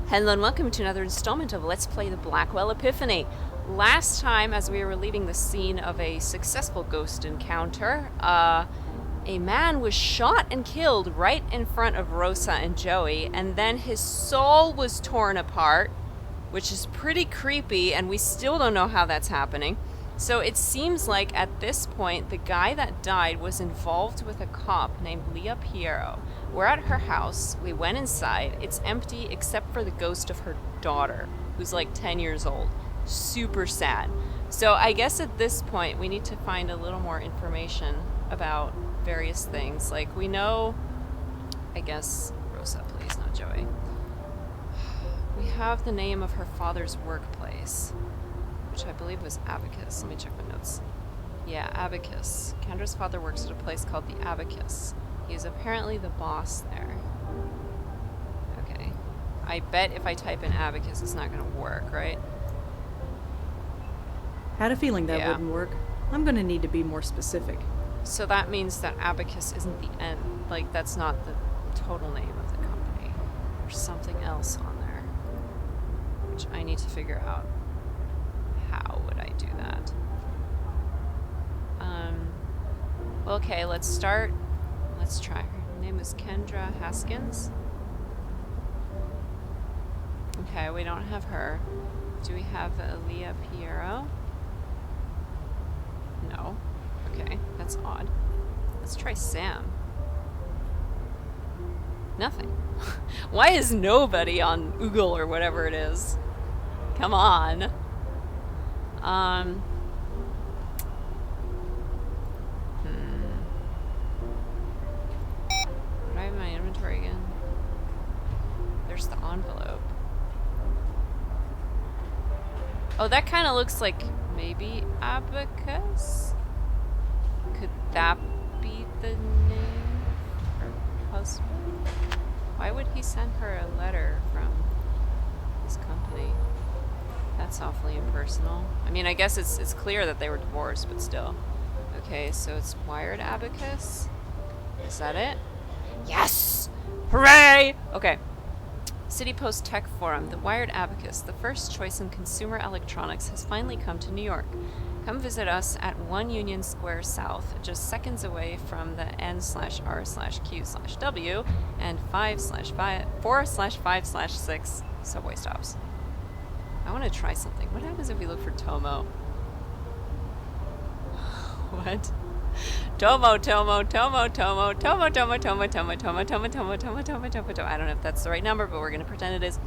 Hello and welcome to another installment of Let's Play the Blackwell Epiphany. Last time, as we were leaving the scene of a successful ghost encounter, a man was shot and killed right in front of Rosa and Joey, and then his soul was torn apart, which is pretty creepy, and we still don't know how that's happening. So it seems like at this point, the guy that died was involved with a cop named Leah Piero. We're at her house. We went inside. It's empty except for the ghost of her daughter, who's like 10 years old. Super sad. So I guess at this point, we need to find a little more information about various things. Like, we know, I guess, Rosa, please, not Joey. We have the name of her father's workplace, which I believe was Abacus. Let me check my notes. Yeah, Abacus. Kendra's father works at a place called the Abacus. He is apparently the boss there. Okay. I bet if I type in Abacus, it's not going to work, right? Had a feeling that wouldn't work. I'm going to need to be more specific. So that means that Abacus isn't the end. Like, that's not the total name of the company. There's something else on there, which I need to figure out. How would I do that? Well, okay, let's start. Let's try. Her name is Kendra Haskins. Okay, we don't have her. Do we have Leah Piero? No. Okay, that's odd. Let's try Sam. Nothing. Why is nobody on Oogle or whatever it is? Come on. What do I have in my inventory again? There's the envelope. Oh, that kind of looks like maybe Abacus? Could that be the name of her husband? Why would he send her a letter from his company? That's awfully impersonal. I mean, I guess it's clear that they were divorced, but still. Okay, so it's Wired Abacus. Is that it? Yes! Hooray! Okay. City Post Tech Forum. The Wired Abacus, the first choice in consumer electronics, has finally come to New York. Come visit us at 1 Union Square South, just seconds away from the N/R/Q/W and 4/5/6 subway stops. I want to try something. What happens if we look for Tomo? What? Tomo. I don't know if that's the right number, but we're going to pretend it is.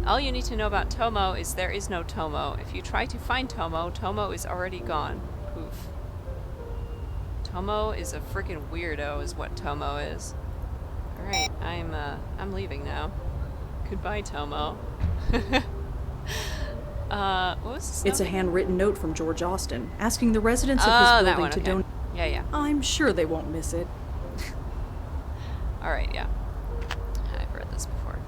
All you need to know about Tomo is there is no Tomo. If you try to find Tomo, Tomo is already gone. Poof. Tomo is a freaking weirdo is what Tomo is. Alright, I'm leaving now. Goodbye, Tomo. What was this? It's a handwritten note from George Austin, asking the residents of his building to donate. Yeah. I'm sure they won't miss it. Alright, yeah. I've read this before.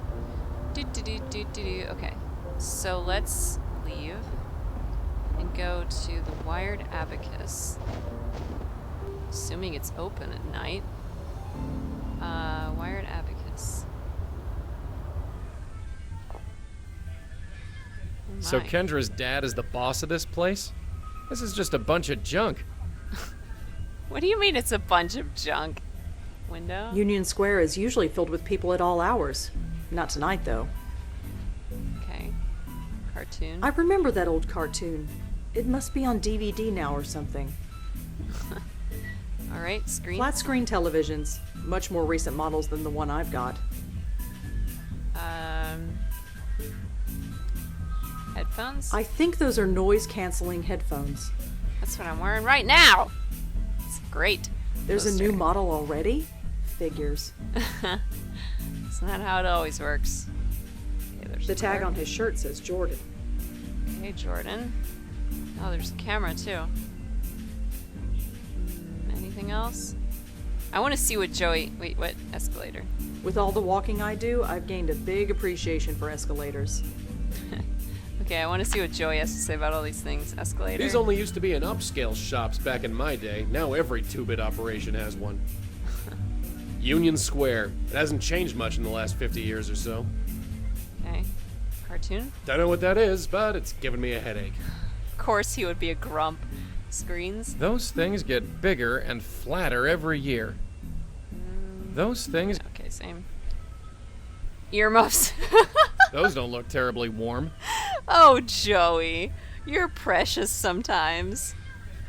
Okay. So let's leave and go to the Wired Abacus. Assuming it's open at night. Wired Abacus. So Kendra's dad is the boss of this place? This is just a bunch of junk. What do you mean it's a bunch of junk? Window? Union Square is usually filled with people at all hours. Not tonight, though. Okay. Cartoon? I remember that old cartoon. It must be on DVD now or something. Alright, screen? Flat screen televisions. Much more recent models than the one I've got. Headphones? I think those are noise-canceling headphones. That's what I'm wearing right now! It's great. There's a new model already? Figures. It's not how it always works. Okay, the tag on his shirt says Jordan. Hey, Jordan. Oh, there's a camera, too. Anything else? I want to see what Joey... Wait, what? Escalator. With all the walking I do, I've gained a big appreciation for escalators. Okay, I want to see what Joey has to say about all these things. Escalator. These only used to be in upscale shops back in my day. Now every two-bit operation has one. Union Square. It hasn't changed much in the last 50 years or so. Okay. cartoon? Don't know what that is, but it's giving me a headache. Of course he would be a grump. Screens? Those things get bigger and flatter every year. Those things... Okay, same. Earmuffs. Those don't look terribly warm. Oh, Joey. You're precious sometimes.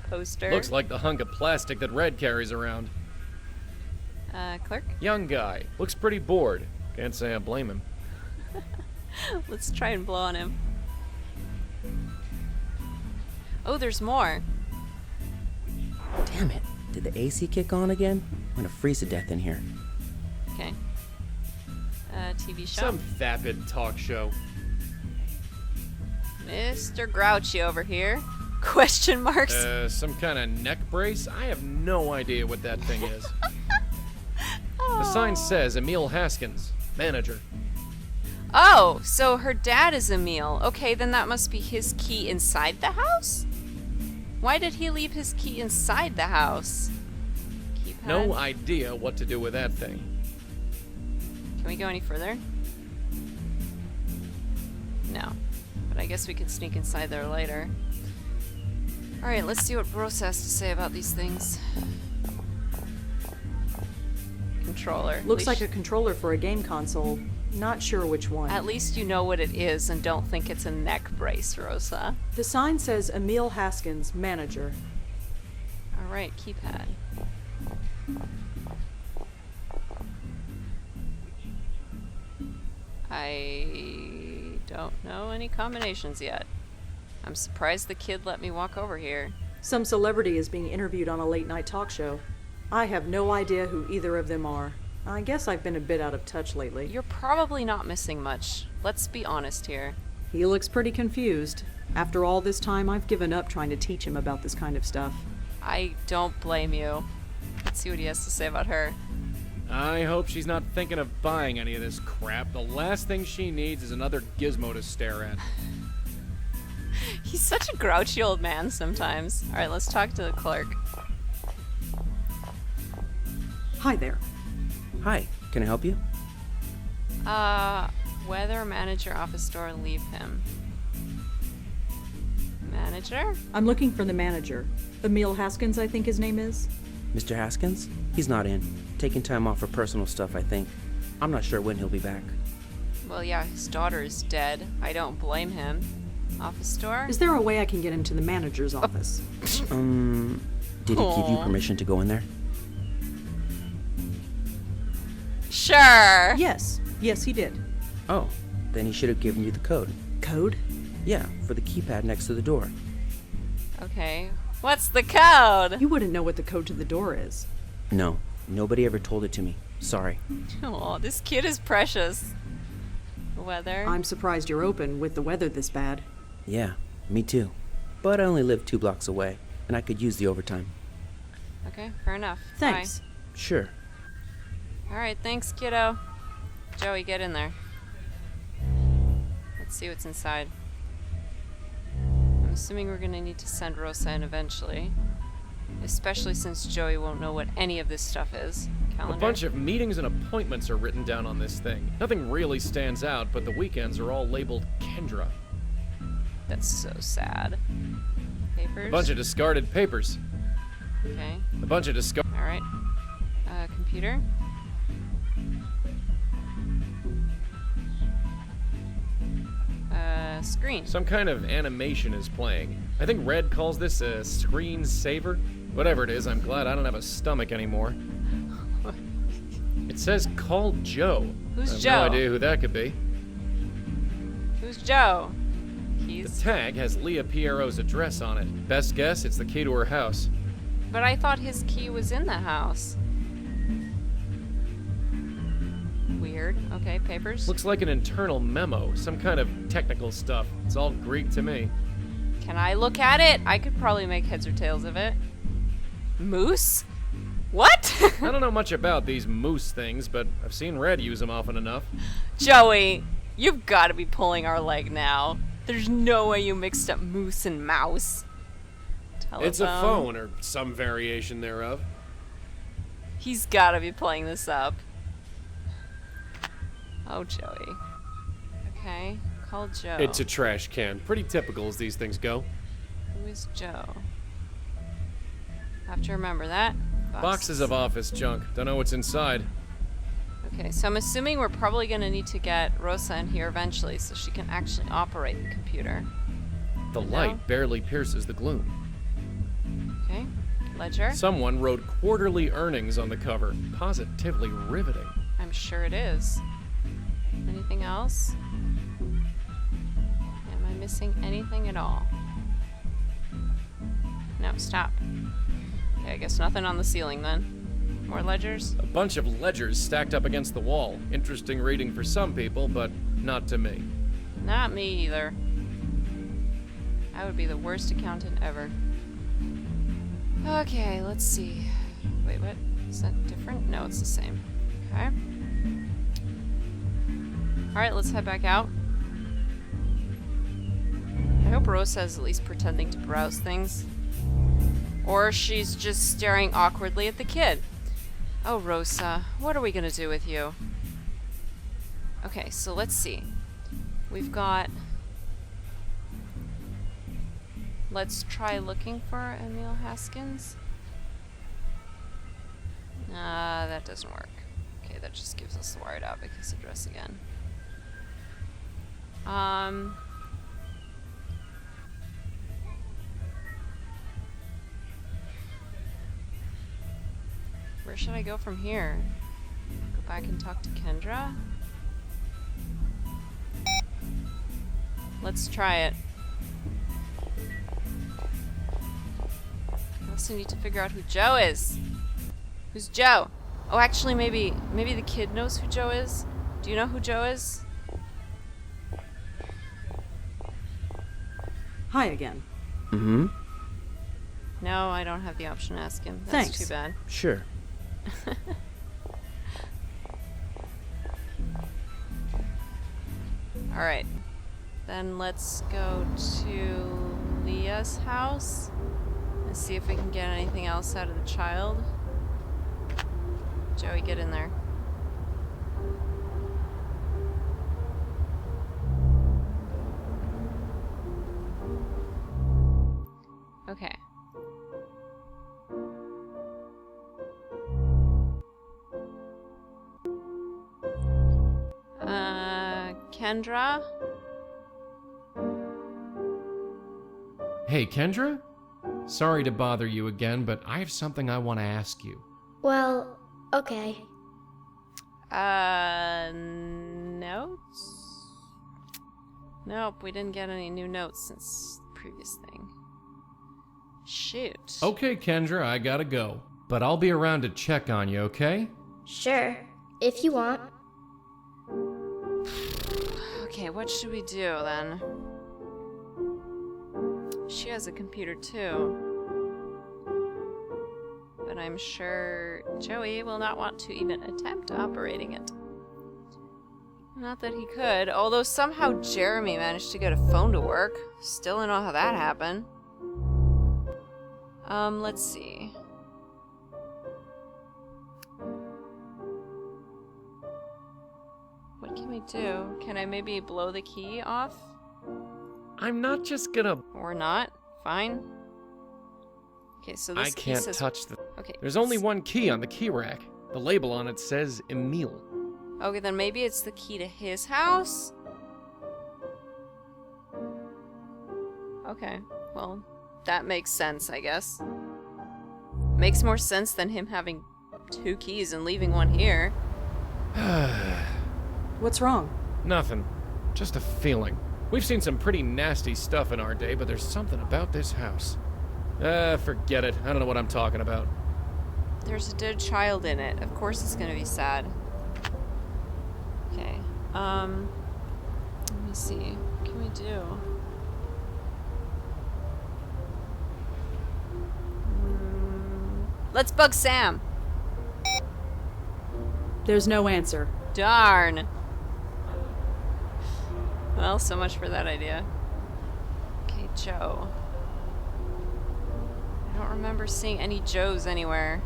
Poster. Looks like the hunk of plastic that Red carries around. Clerk? Young guy. Looks pretty bored. Can't say I blame him. Let's try and blow on him. Oh, there's more. Damn it. Did the AC kick on again? I'm gonna freeze to death in here. Okay. TV show. Some vapid talk show. Mr. Grouchy over here. Question marks. Some kind of neck brace? I have no idea what that thing is. The sign says Emil Haskins, manager. Oh, so her dad is Emil. Okay, then that must be his key inside the house? Why did he leave his key inside the house? Keypad? No idea what to do with that thing. Can we go any further? No. But I guess we can sneak inside there later. Alright, let's see what Bros has to say about these things. Controller. Looks like a controller for a game console. Not sure which one. At least you know what it is and don't think it's a neck brace, Rosa. The sign says Emil Haskins, manager. Alright, keypad. I don't know any combinations yet. I'm surprised the kid let me walk over here. Some celebrity is being interviewed on a late-night talk show. I have no idea who either of them are. I guess I've been a bit out of touch lately. You're probably not missing much. Let's be honest here. He looks pretty confused. After all this time, I've given up trying to teach him about this kind of stuff. I don't blame you. Let's see what he has to say about her. I hope she's not thinking of buying any of this crap. The last thing she needs is another gizmo to stare at. He's such a grouchy old man sometimes. Alright, let's talk to the clerk. Hi there. Hi, can I help you? Weather manager office door, leave him. Manager? I'm looking for the manager. Emil Haskins, I think his name is. Mr. Haskins? He's not in. Taking time off for personal stuff, I think. I'm not sure when he'll be back. Well, yeah, his daughter is dead. I don't blame him. Office door? Is there a way I can get him to the manager's office? Did he give you Aw. permission to go in there? Sure! Yes. Yes, he did. Oh, then he should have given you the code. Code? Yeah, for the keypad next to the door. Okay. What's the code? You wouldn't know what the code to the door is. No, nobody ever told it to me. Sorry. Oh, this kid is precious. Weather? I'm surprised you're open with the weather this bad. Yeah, me too. But I only live 2 blocks away, and I could use the overtime. Okay, fair enough. Thanks. Sure. Bye. Alright, thanks, kiddo. Joey, get in there. Let's see what's inside. I'm assuming we're gonna need to send Rosa in eventually. Especially since Joey won't know what any of this stuff is. Calendar. A bunch of meetings and appointments are written down on this thing. Nothing really stands out, but the weekends are all labeled Kendra. That's so sad. Papers? A bunch of discarded papers. Okay, A bunch of alright. Computer? Screen. Some kind of animation is playing. I think Red calls this a screen saver. Whatever it is, I'm glad I don't have a stomach anymore. It says call Joe. Who's I have Joe? no idea who that could be. Who's Joe? The Keys? tag has Leah Piero's address on it. Best guess, it's the key to her house. But I thought his key was in the house. Weird. Okay, papers. Looks like an internal memo, some kind of technical stuff. It's all Greek to me. Can I look at it? I could probably make heads or tails of it. Moose? What? I don't know much about these moose things, but I've seen Red use them often enough. Joey, you've got to be pulling our leg now. There's no way you mixed up moose and mouse. Telephone. It's a phone, or some variation thereof. He's got to be playing this up. Oh, Joey. Okay. Call Joe. It's a trash can. Pretty typical as these things go. Who is Joe? Have to remember that. Boxes of office junk. Don't know what's inside. Okay, so I'm assuming we're probably going to need to get Rosa in here eventually so she can actually operate the computer. The light barely pierces the gloom. Okay, ledger. Someone wrote quarterly earnings on the cover. Positively riveting. I'm sure it is. Anything else? Am I missing anything at all? No, stop. Okay, I guess nothing on the ceiling then. More ledgers? A bunch of ledgers stacked up against the wall. Interesting reading for some people, but not to me. Not me either. I would be the worst accountant ever. Okay, let's see. Wait, what? Is that different? No, it's the same. Okay. Alright, let's head back out. I hope Rosa is at least pretending to browse things. Or she's just staring awkwardly at the kid. Oh, Rosa, what are we gonna do with you? Okay, so let's see. We've got... Let's try looking for Emil Haskins. That doesn't work. Okay, that just gives us the wired advocacy address again. Where should I go from here? Go back and talk to Kendra? Let's try it. I also need to figure out who Joe is. Who's Joe? Oh, actually, maybe the kid knows who Joe is. Do you know who Joe is? Hi again. Mm-hmm. No, I don't have the option to ask him. That's Thanks. too bad. Sure. Alright. Then let's go to Leah's house and see if we can get anything else out of the child. Joey, get in there. Okay. Kendra? Hey, Kendra? Sorry to bother you again, but I have something I want to ask you. Well, okay. Notes? Nope, we didn't get any new notes since the previous thing. Shoot. Okay, Kendra, I gotta go. But I'll be around to check on you, okay? Sure, if you want. Okay, what should we do then? She has a computer too. But I'm sure Joey will not want to even attempt operating it. Not that he could, although somehow Jeremy managed to get a phone to work. Still don't know how that happened. Let's see. What can we do? Can I maybe blow the key off? I'm not just gonna... Or not? Fine. Okay, so this I key can't says... touch the... Okay. There's only one key on the key rack. The label on it says Emil. Okay, then maybe it's the key to his house? Okay, well, that makes sense, I guess. Makes more sense than him having 2 keys and leaving one here. What's wrong? Nothing. Just a feeling. We've seen some pretty nasty stuff in our day, but there's something about this house. Forget it. I don't know what I'm talking about. There's a dead child in it. Of course it's gonna be sad. Okay, let me see. What can we do? Let's bug Sam! There's no answer. Darn! Well, so much for that idea. Okay, Joe. I don't remember seeing any Joes anywhere.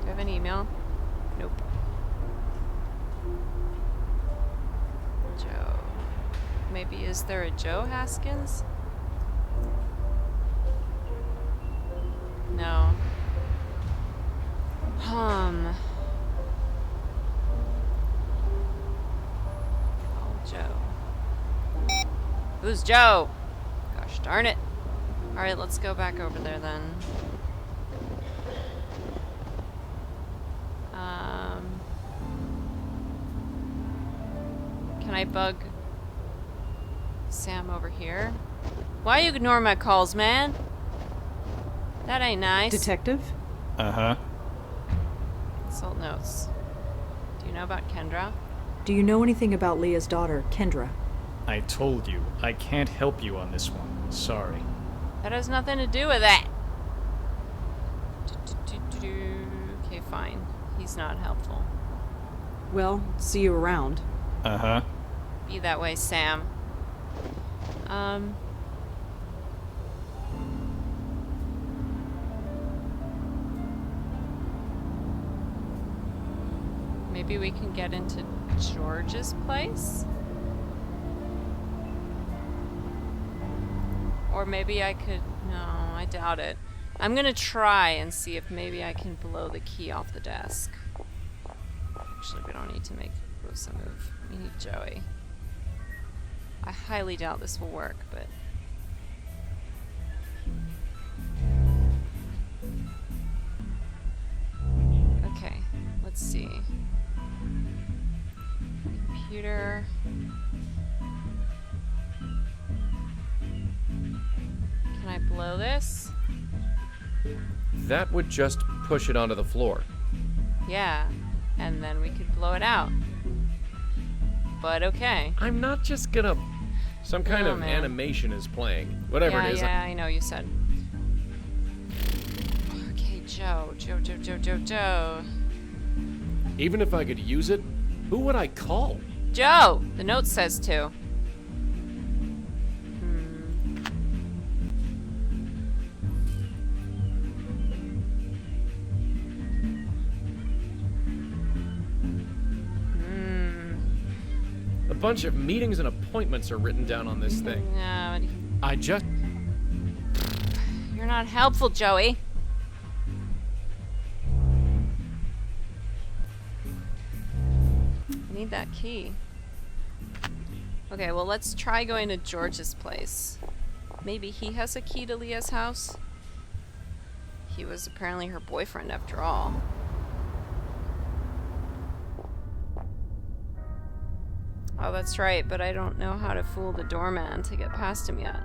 Do you have an email? Nope. Joe. maybe is there a Joe Haskins? No. Oh, Joe. Who's Joe? Gosh darn it. Alright, let's go back over there then. Can I bug Sam over here? Why you ignore my calls, man? That ain't nice. Detective? Uh-huh. Consult notes. Do you know about Kendra? Do you know anything about Leah's daughter, Kendra? I told you, I can't help you on this one. Sorry. That has nothing to do with it. Okay, fine. He's not helpful. Well, see you around. Uh-huh. Be that way, Sam. Maybe we can get into George's place? Or maybe I could... No, I doubt it. I'm gonna try and see if maybe I can blow the key off the desk. Actually, we don't need to make Rosa move. We need Joey. I highly doubt this will work, but... Okay, let's see. Computer... Can I blow this? That would just push it onto the floor. Yeah, and then we could blow it out. But okay. I'm not just gonna... Some kind No, of man. animation is playing. Whatever Yeah, it is. I know you said. Okay, Joe. Even if I could use it, who would I call? Joe! The note says to. A bunch of meetings and appointments are written down on this thing. No, I just... you're not helpful, Joey. I need that key. Okay, well, let's try going to George's place. Maybe he has a key to Leah's house? He was apparently her boyfriend after all. Oh, that's right, but I don't know how to fool the doorman to get past him yet.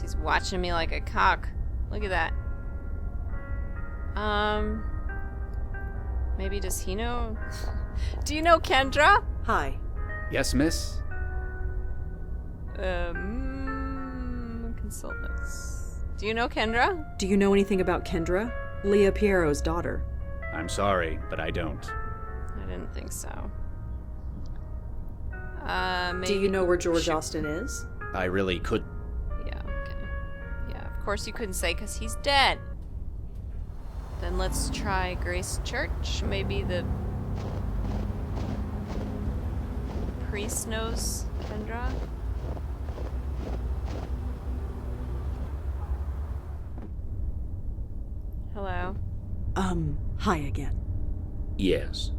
He's watching me like a cock. Look at that. Maybe does he know? Do you know Kendra? Hi. Yes, miss? Consult notes. Do you know Kendra? Do you know anything about Kendra? Leah Piero's daughter. I'm sorry, but I don't. I didn't think so. Maybe. Do you know where George Austin is? I really could. Yeah, okay. Yeah, of course you couldn't say because he's dead. Then let's try Grace Church. Maybe the priest knows Kendra. Hello. Hi again. Yes.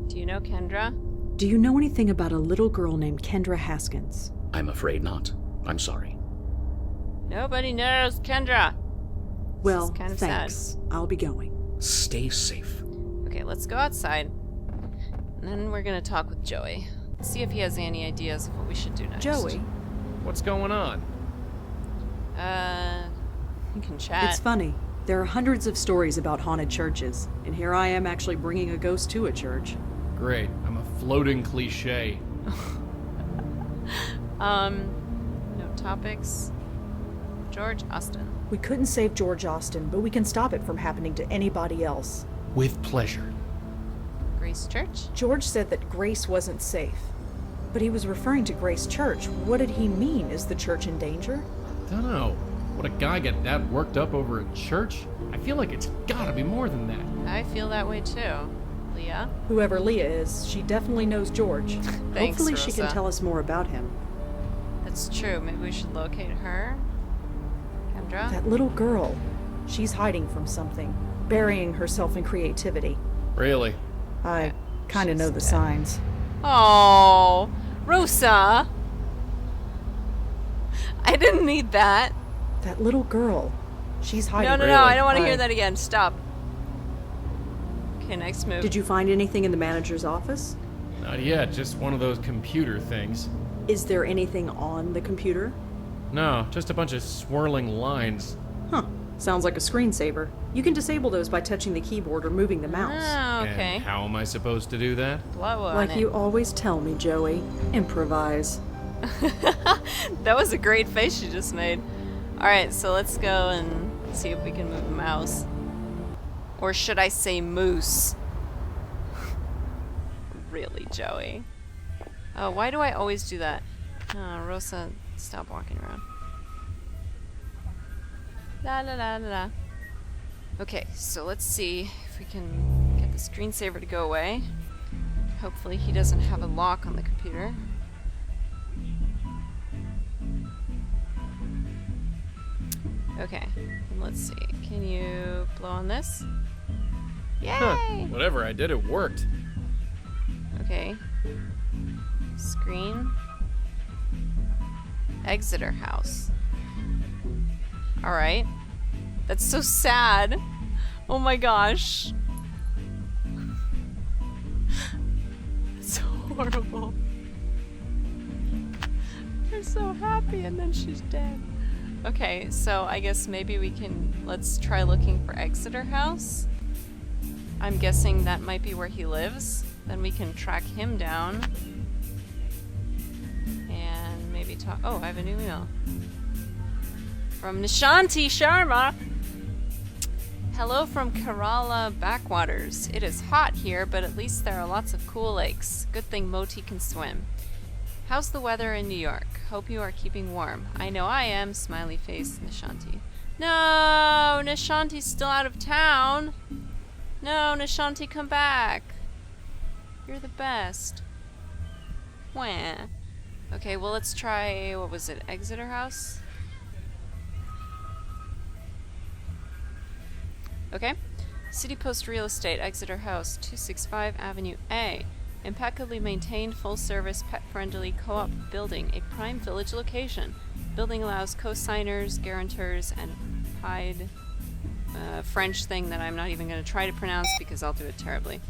Do you know Kendra? Do you know anything about a little girl named Kendra Haskins? I'm afraid not. I'm sorry. Nobody knows Kendra. Well, kind of thanks. sad. I'll be going. Stay safe. Okay, let's go outside. And then we're gonna talk with Joey. See if he has any ideas of what we should do next. Joey, What's going on? You can chat. it's funny. There are hundreds of stories about haunted churches, and here I am actually bringing a ghost to a church. Great. I'm a floating cliche. No topics. George Austin. We couldn't save George Austin, but we can stop it from happening to anybody else. With pleasure. Grace Church? George said that Grace wasn't safe. But he was referring to Grace Church. What did he mean? Is the church in danger? Dunno. Would a guy get that worked up over a church? I feel like it's gotta be more than that. I feel that way too. Leah. Whoever Leah is, she definitely knows George. Thanks, Hopefully she can Rosa. tell us more about him. That's true. Maybe we should locate her. Kendra? That little girl, she's hiding from something, burying herself in creativity. Really? I kind of She's know the dead. signs. Oh, Rosa! I didn't need that. That little girl, she's hiding. No, Really? I don't want to I- hear that again. Stop. Okay, next move. Did you find anything in the manager's office? Not yet, just one of those computer things. Is there anything on the computer? No, just a bunch of swirling lines. Huh. Sounds like a screensaver. You can disable those by touching the keyboard or moving the mouse. Oh, okay. And how am I supposed to do that? Blow on Like it. you always tell me, Joey. Improvise. That was a great face you just made. Alright, so let's go and see if we can move the mouse. Or should I say moose? Really, Joey? Oh, why do I always do that? Oh, Rosa, stop walking around. La la la la la. Okay, so let's see if we can get the screensaver to go away. Hopefully he doesn't have a lock on the computer. Okay, and let's see. Can you blow on this? Yay! Huh, whatever I did, it worked. Okay. Screen. Exeter House. Alright. That's so sad. Oh my gosh. It's horrible. They're so happy and then she's dead. Okay, so I guess maybe we can, let's try looking for Exeter House. I'm guessing that might be where he lives. Then we can track him down. And maybe talk, oh, I have a new email. From Nishanti Sharma. Hello from Kerala backwaters. It is hot here, but at least there are lots of cool lakes. Good thing Moti can swim. How's the weather in New York? Hope you are keeping warm. I know I am. Smiley face, Nishanti. No, Nishanti's still out of town. No, Nishanti, come back. You're the best. Wah. Okay, well, let's try, what was it, Exeter House? Okay. City Post Real Estate, Exeter House, 265 Avenue A. Impeccably maintained, full-service, pet-friendly co-op building, a prime village location. Building allows co-signers, guarantors, and pied French thing that I'm not even going to try to pronounce because I'll do it terribly.